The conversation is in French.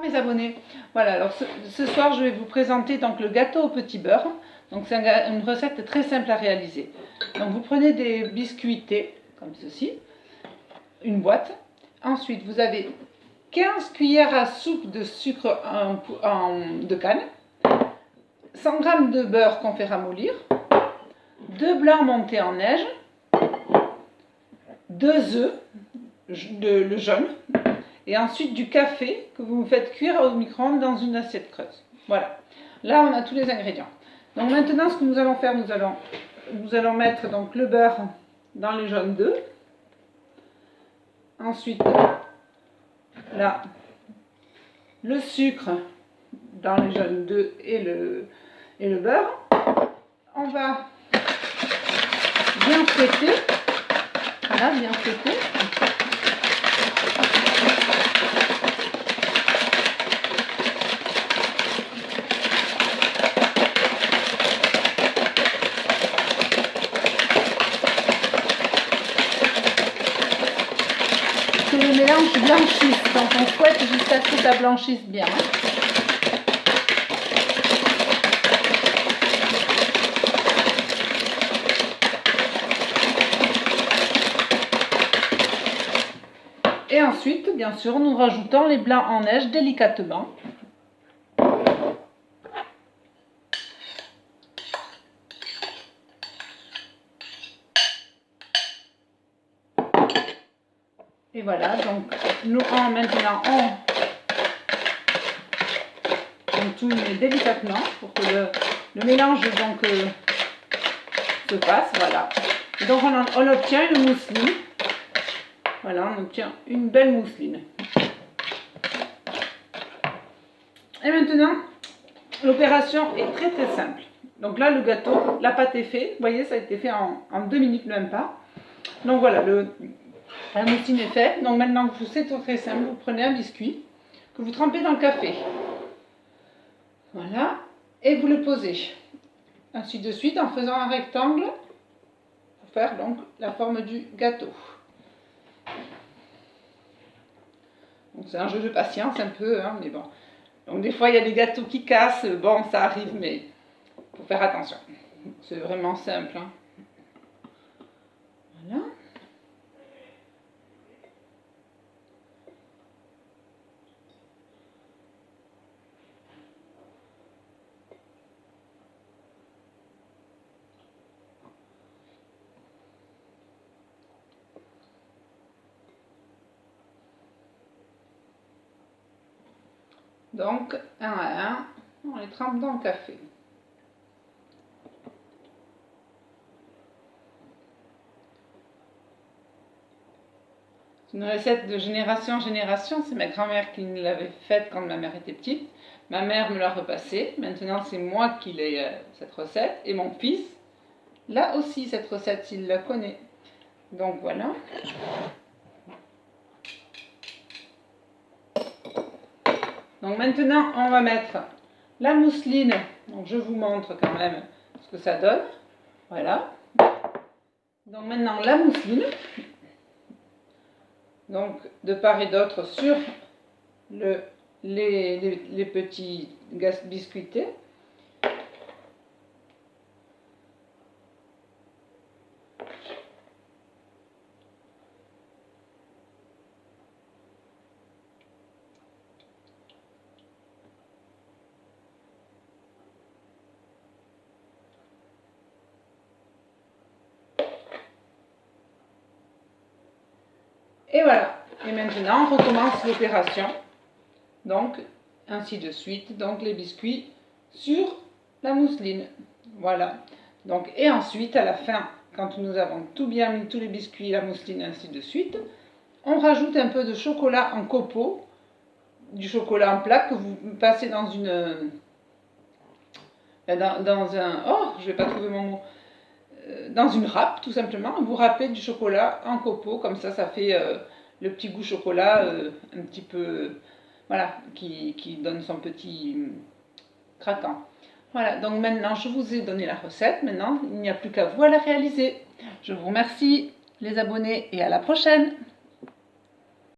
Mes abonnés, voilà, alors ce soir je vais vous présenter donc le gâteau au petit beurre. Donc c'est une recette très simple à réaliser. Donc vous prenez des biscuits thé, comme ceci, une boîte. Ensuite vous avez 15 cuillères à soupe de sucre de canne, 100 g de beurre qu'on fait ramollir, 2 blancs montés en neige, 2 œufs, le jaune, et ensuite du café que vous faites cuire au micro-ondes dans une assiette creuse. Voilà, là on a tous les ingrédients. Donc maintenant ce que nous allons faire, nous allons mettre donc le beurre dans les jaunes d'œufs. Ensuite, là, le sucre dans les jaunes d'œufs et le beurre. On va bien fouetter. Voilà, bien fouetter. Que le mélange blanchisse, donc on fouette jusqu'à ce que ça blanchisse bien. Et ensuite, bien sûr, nous rajoutons les blancs en neige délicatement. Et voilà, donc nous maintenant on tourne délicatement pour que le mélange donc se fasse, voilà. Et donc on obtient une mousseline. Voilà, on obtient une belle mousseline. Et maintenant, l'opération est très très simple. Donc là, le gâteau, la pâte est faite. Vous voyez, ça a été fait en 2 minutes, même pas. Donc voilà, la mousseline est faite. Donc maintenant, c'est très simple. Vous prenez un biscuit que vous trempez dans le café. Voilà. Et vous le posez. Ainsi de suite, en faisant un rectangle pour faire donc la forme du gâteau. C'est un jeu de patience un peu, hein, mais bon. Donc des fois il y a des gâteaux qui cassent, bon ça arrive, mais il faut faire attention. C'est vraiment simple. Hein. Voilà. Donc, un à un, on les trempe dans le café. C'est une recette de génération en génération. C'est ma grand-mère qui me l'avait faite quand ma mère était petite. Ma mère me l'a repassée. Maintenant, c'est moi qui l'ai cette recette. Et mon fils, là aussi, cette recette, s'il la connaît. Donc, voilà. Donc maintenant, on va mettre la mousseline. Donc je vous montre quand même ce que ça donne. Voilà. Donc maintenant, la mousseline. Donc de part et d'autre sur les petits biscuités. Et voilà. Et maintenant, on recommence l'opération. Donc, ainsi de suite. Donc, les biscuits sur la mousseline. Voilà. Donc, et ensuite, à la fin, quand nous avons tout bien mis, tous les biscuits, la mousseline, ainsi de suite, on rajoute un peu de chocolat en copeaux, du chocolat en plaque que vous passez dans une... Oh, je vais pas trouver mon mot. Dans une râpe, tout simplement. Vous râpez du chocolat en copeaux, comme ça fait le petit goût chocolat, un petit peu, voilà, qui donne son petit craquant. Voilà, donc maintenant je vous ai donné la recette, maintenant il n'y a plus qu'à vous à la réaliser. Je vous remercie les abonnés et à la prochaine.